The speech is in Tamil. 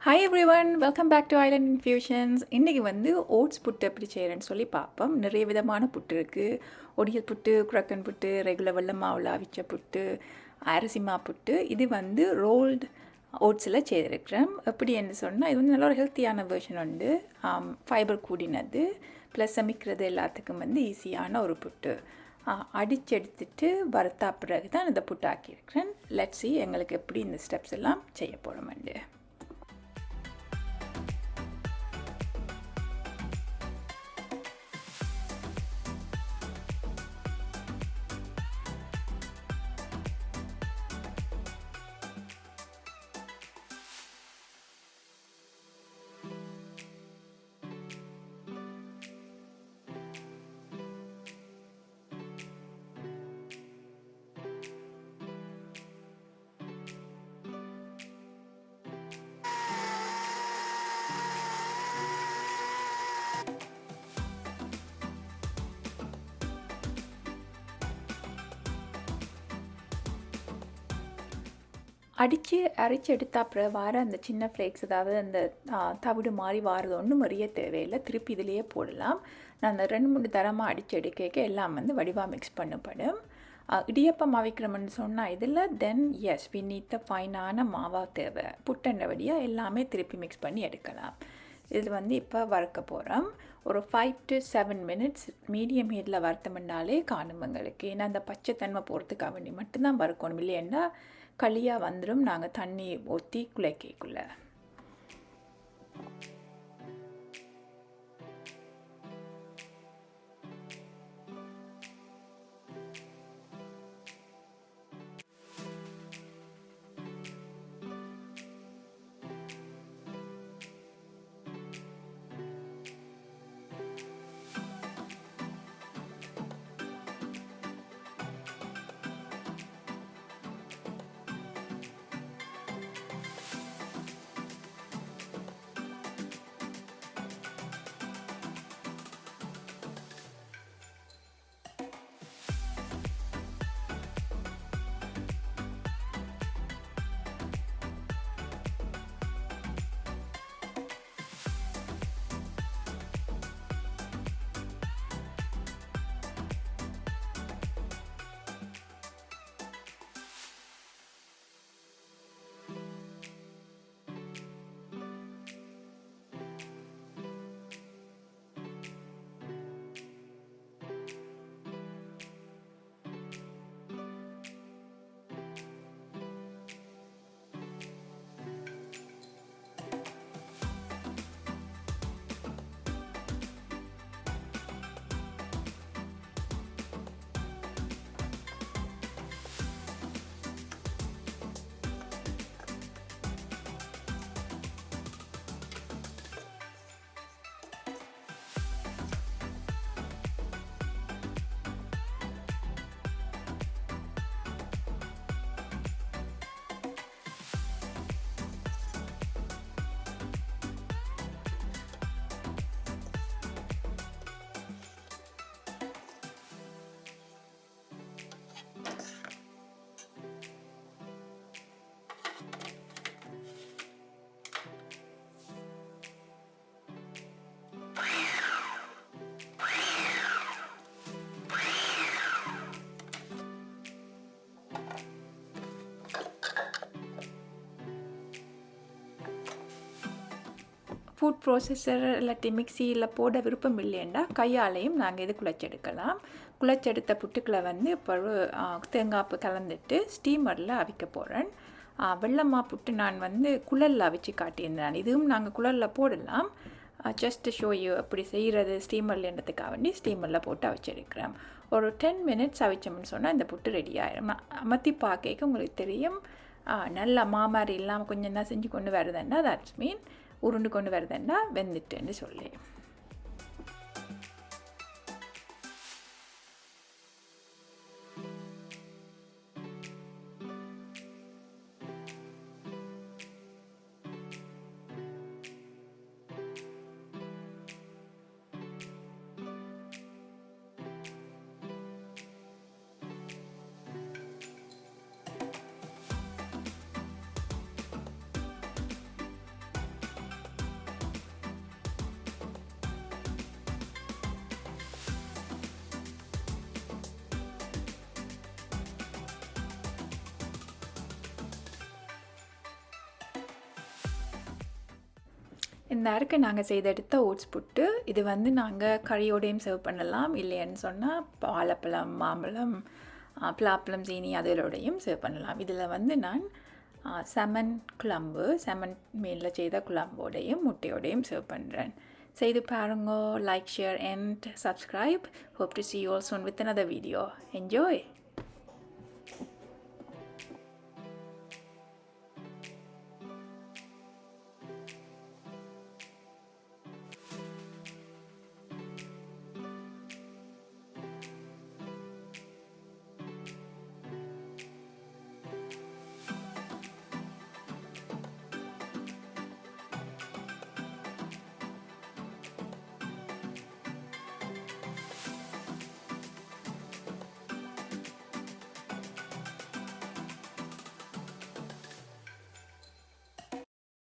Hi everyone welcome back to island infusions. இன்றைக்கி வந்து ஓட்ஸ் புட்டு எப்படி செய்கிறேன்னு சொல்லி பார்ப்போம். நிறைய விதமான புட்டு இருக்குது. ஒடியல் புட்டு, குரக்கன் புட்டு, ரெகுலர் வெள்ளை மாவில் அவிச்ச புட்டு, அரிசி மா புட்டு. இது வந்து ரோல்டு ஓட்ஸில் செய்திருக்கிறேன். எப்படி என்று சொன்னால் இது வந்து நல்ல ஒரு ஹெல்த்தியான வெர்ஷன் உண்டு. ஃபைபர் கூடினது ப்ளஸ் சமைக்கிறது எல்லாத்துக்கும் வந்து ஈஸியான ஒரு புட்டு. அடித்து எடுத்துட்டு வறுத்தா பிறகு தான் இந்த புட்டு ஆக்கியிருக்கிறேன். லெட்ஸ் see எங்களுக்கு எப்படி இந்த ஸ்டெப்ஸ் எல்லாம் செய்ய போகிறோம்ண்டு. அரைச்சி எடுத்தா அப்புறம் வர அந்த சின்ன ஃப்ளேக்ஸ், அதாவது அந்த தவிடு மாதிரி வாரது ஒன்றும் மறிய தேவையில்லை. திருப்பி இதிலேயே போடலாம். நான் அந்த 2-3 தரமாக அடித்து எடுக்க எல்லாம் வந்து வடிவாக மிக்ஸ் பண்ணப்படும். இடியப்பம் அவிக்கிறோம்னு சொன்னால் இதில் தென் எஸ் வி நீட் த ஃபைனான மாவா தேவை. புட்டண்டபடியாக எல்லாமே திருப்பி மிக்ஸ் பண்ணி எடுக்கலாம். இது வந்து இப்போ வறுக்க போகிறோம். ஒரு 5 to 7 minutes மீடியம் ஹீட்டில் வறுத்தோம்னாலே காணும் எங்களுக்கு. ஏன்னா அந்த பச்சை தன்மை போகிறதுக்காக வேண்டி மட்டும்தான் வறுக்கணும். இல்லைன்னா களியாக வந்துடும். நாங்கள் தண்ணி ஊற்றி குழைக்கக்குள்ள ஃபுட் ப்ராசஸர் இல்லாட்டி மிக்சியில் போட விருப்பம் இல்லைன்னா கையாலையும் நாங்கள் இது குழைச்செடுக்கலாம். குழைச்செடுத்த புட்டுக்களை வந்து இப்போ தேங்காய்ப்பு கலந்துட்டு ஸ்டீமரில் அவிக்க போகிறேன். வெள்ளமா புட்டு நான் வந்து குழலில் அவிச்சு காட்டியிருந்தேன். இதுவும் நாங்கள் குழலில் போடலாம். ஜஸ்ட் ஷோ யூ எப்படி செய்கிறது ஸ்டீமர்லன்றதுக்காக வேண்டி ஸ்டீமரில் போட்டு அவிச்செடுக்கிறேன். ஒரு 10 minutes அவிச்சோம்னு சொன்னால் இந்த புட்டு ரெடி ஆகிடும். அமர்த்தி பார்க்க உங்களுக்கு தெரியும். நல்லா மாமாரி இல்லாமல் கொஞ்சம் என்ன செஞ்சு கொண்டு வருதுன்னா தட்ஸ் மீன் உருண்டு கொண்டு வருதுன்னா வெந்துட்டுன்னு சொல்லி. இந்த அருக்கு நாங்கள் செய்தெடுத்த ஓட்ஸ் புட்டு. இது வந்து நாங்கள் கறியோடையும் சர்வ் பண்ணலாம், இல்லைன்னு சொன்னால் வாழைப்பழம், மாம்பழம், பலாப்பழம், சீனி அதோடையும் சர்வ் பண்ணலாம். இதில் வந்து நான் செமன் குழம்பு, செமன் மீனில் செய்த குழம்போடையும் முட்டையோடையும் சர்வ் பண்ணுறேன். செய்து பாருங்க. Like, share and subscribe. Hope to see you all soon with another video. Enjoy!